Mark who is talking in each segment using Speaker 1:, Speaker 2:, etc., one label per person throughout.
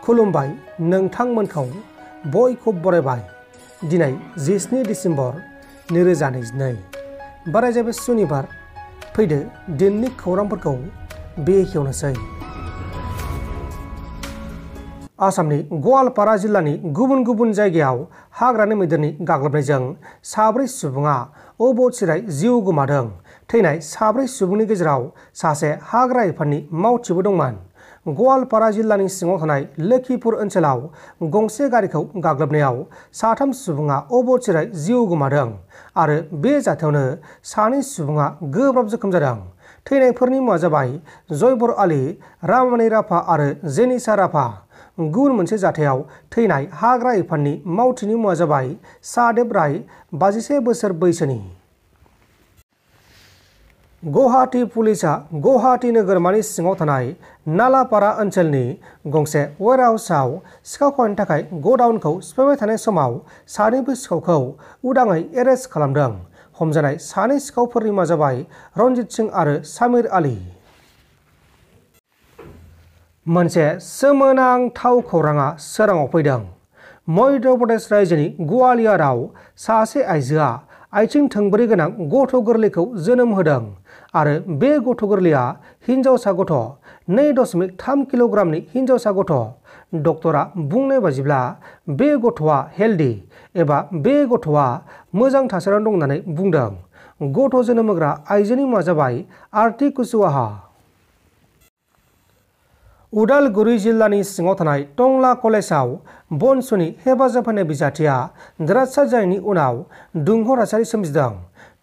Speaker 1: खुलुमबाय नोंथांमोनखौ बयखौबो बरायबाय। दिनै 17 डिसेम्बर 2022 बाराय जाबाय सुनिबार। फैदो दिननि खौरांफोरखौ बेखेवनोसै। आसामनि गवालपारा जिल्लानि गुबुन गुबुन जायगायाव हाग्रानि मैदेरनि गाग्लोबनायजों 4 सुबुङा अबथिरायै जिउ गोमादों। थैनाय 4 सुबुंनि गेजेराव सासे हाग्रा बिफाननि मावथिबो दंमोन। गवालपारा जिल्लानि सिङाव थानाय लोखिपुर ओनसोलाव गंसे गारिखौ गाग्लोबनायाव 3 सुबुङा अबथिरायै जिउ गोमादों आरो बे जाथायावनो 2 सुबुङा गोब्राब जोखोम जादों। थैनायफोरनि मुङा जाबाय जयबर आली, रामानी राभा आरो जेनिसा राभा। गुबुन मोनसे जाथायाव थैनाय हाग्रा बिफाननि मावथिनि मुङा जाबाय सादेब राय, 51 बोसोर बैसोनि। गुवाहाटी पुलिसआ गुवाहाटी नोगोरमानि सिङाव थानाय नालापारा ओनसोलनि गंसे वेयरहाउसआव सिखाव खावनायनि थाखाय गडाउनखौ सिफायबाय थानाय समाव 2 सिखावखौ उदाङै एरेस्ट खालामदों। हमजानाय 2 सिखावफोरनि मुङा जाबाय रनजित सिं आरो सामिर आली। मोनसे सोमोनांथाव खौराङा सोराङाव फैदों। मध्य प्रदेश रायजोनि ग्वालियराव सासे आइजोआ आथिं थोंब्रै गोनां गथ' गोरलैखौ जोनोम होदों आरो बे गथ' गोरलैया हिनजावसा गथ', 2.3 किल'ग्रामनि हिनजावसा गथ'। डक्टरा बुंनाय बायदिब्ला बे गथ'आ हेल्दी एबा बे गथ'आ मोजां थासारियाव दं होननानै बुंदों। गथ' जोनोम होग्रा आइजोनि मुङा जाबाय आरती कुशवाहा। उदालगुरि जिल्लानि सिङाव थानाय टंला कलेजाव बनसुनि हेफाजाब होनाय बिजाथिया देरहासार जानायनि उनाव दुंहाव थासारि सोमजिदों।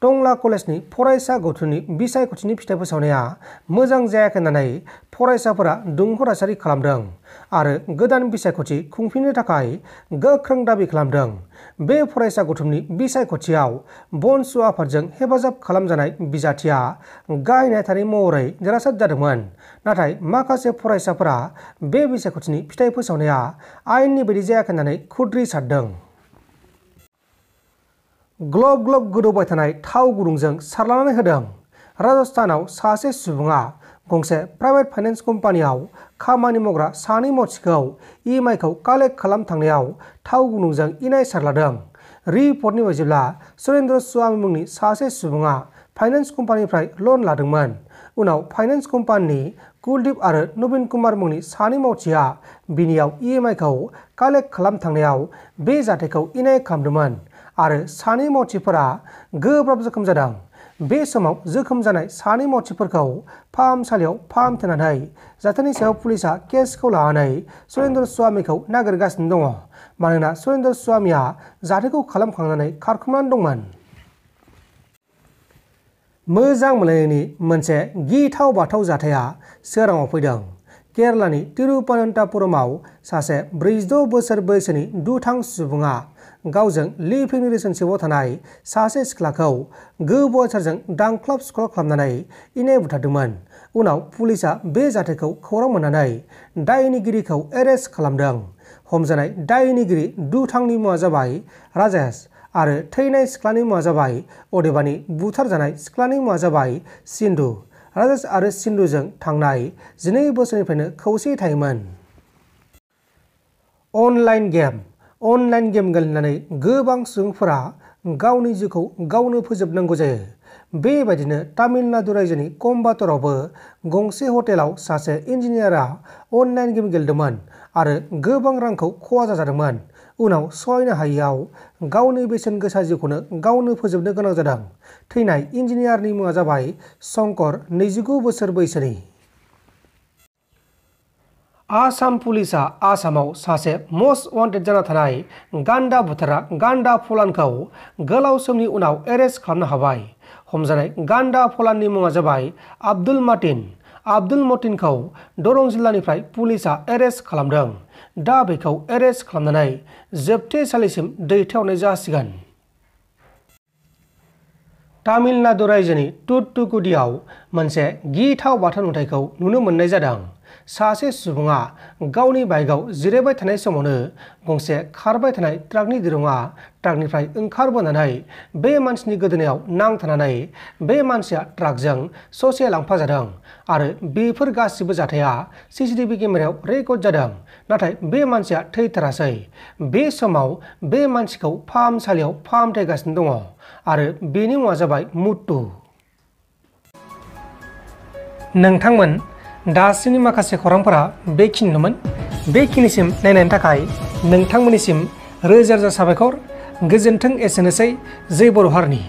Speaker 1: टंला कलेजनि फरायसा गथ'नि बिसायख'थिनि फिथाइ फोसावनाया मोजां जायाखै होननानै फरायसाफोरा दुंहाव थासारि खालामदों आरो गोदान बिसायख'थि खुंफिननो थाखाय गोख्रों दाबि खालामदों। बे फरायसा गथ'नि बिसायख'थियाव बनसु आफादजों हेफाजाब खालामजानाय बिजाथिया गाहाय नेहाथारि महरै देरहासार जादोंमोन। नाथाय माखासे फरायसाफोरा बे बिसायख'थिनि फिथाइ फोसावनाया आयेननि बायदि जायाखै होननानै खुद्रि सारदों। ग्लब ग्लब गोदौबाय थानाय थाव गुदुंजों सारलानानै होदों। राजस्थानाव सासे सुबुङा गंसे प्राइभेट फाइनेन्स कम्पानियाव खामानि मावग्रा 2 मावथिखौ EMIखौ कालेक्ट खालामनो थांनायाव थाव गुदुंजों इनाय सारलादों। रिपर्टनि बायदिब्ला सुरेन्द्र स्वामी मुंनि सासे सुबुङा फाइनेन्स कम्पानिनिफ्राय लन लादोंमोन। उनाव फाइनेन्स कम्पानिनि कुलदीप आरो नवीन कुमार मुंनि 2 मावथिया बिनियाव EMIखौ कालेक्ट खालामनो थांनायाव बे जाथायखौ इनाय खालामदोंमोन आरो 2 मावथिफोरा गोब्राब जोखोम जादों। बे समाव जोखोम जानाय 2 मावथिफोरखौ फाहामसालियाव फाहामथायनानै जाथायनि सायाव पुलिसआ केसखौ लानानै सुरेन्द्र स्वामीखौ नागिरगासिनो दङ, मानोना सुरेन्द्र स्वामीया जाथायखौ खालामखांनानै खारखोमानानै दंमोन। मोजां मोनलायनायनि मोनसे गिथाव बाथाव जाथाया सोराङाव फैदों। केरालानि तिरुवनन्तपुरमाव सासे 46 बोसोर बैसोनि दुथां सुबुङा गावजों लिभिं रिलेशनशिपआव थानाय सासे सिख्लाखौ गोबौ आसारजों दांख्लाब सुख्लाब खालामनानै इनाय बुथारदोंमोन। उनाव पुलिसआ बे जाथायखौ खौरां मोननानै दायनिगिरिखौ एरेस्ट खालामदों। हमजानाय दायनिगिरि दुथांनि मुङा जाबाय राजेश आरो थैनाय सिख्लानि मुङा जाबाय, अदेबानि बुथारजानाय सिख्लानि मुङा जाबाय सिन्धु। राजेश आरो सिन्धुजों थांनाय 12 बोसोरनिफ्रायनो खौसेयै थायोमोन। अनलाइन गेम गेलेनानै गोबां सुबुंफोरा गावनि जिउखौ गावनो फोजोबनांगौ जायो। बेबायदिनो तामिलनाडु रायजोनि कम्बातुरावबो गंसे हटेलाव सासे इन्जिनियारा अनलाइन गेम गेलेदोंमोन आरो गोबां रांखौ खहा जाजादोंमोन। उनाव सहायनो हायैयाव गावनि बेसेन गोसा जिउखौनो गावनो फोजोबनो गोनां जादों। थैनाय इन्जिनियारनि मुङा जाबाय शंकर, 29 बोसोर बैसोनि। आसाम पुलिसआ आसामाव सासे मस्ट वान्टेड जाना थानाय गान्दा बुथारग्रा गान्दा फलानखौ गोलाव समनि उनाव एरेस्ट खालामनो हाबाय। हमजानाय गान्दा फलाननि मुङा जाबाय आब्दुल मतिन। आब्दुल मतिनखौ दरं जिल्लानिफ्राय पुलिसआ एरेस्ट खालामदों। दा बेखौ एरेस्ट खालामनानै जोबथेसालिसिम दैथायहरनाय जासिगोन। तामिलनाडु रायजोनि तुतुकुडियाव मोनसे गिथाव बाथौ नुथायखौ नुनो मोननाय जादों। सासे सुबुङा गावनि बाइकआव जिरायबाय थानाय समावनो गंसे खारबाय थानाय ट्राकनि दिरुङा ट्राकनिफ्राय ओंखारबोनानै बे मानसिनि गोदोनायाव नांथानानै बे मानसिया ट्राकजों ससे लांफाजादों आरो बेफोर गासिबो जाथाया सीसीटीवी केमेरायाव रेकर्ड जादों। नाथाय बे मानसिया थैथारासै। बे समाव बे मानसिखौ फाहामसालियाव फाहामथायगासिनो दङ आरो बेनि मुङा जाबाय मुत्तु। नोंथांमोन दासिमनि माखासे खौरांफोरा बेखिनिनोमोन। बेखिनिसिम नायनायनि थाखाय नोंथांमोननिसिम रोजा रोजा साबायखर। गोजोन्थों। एसेनोसै। जै बर' हारिनि।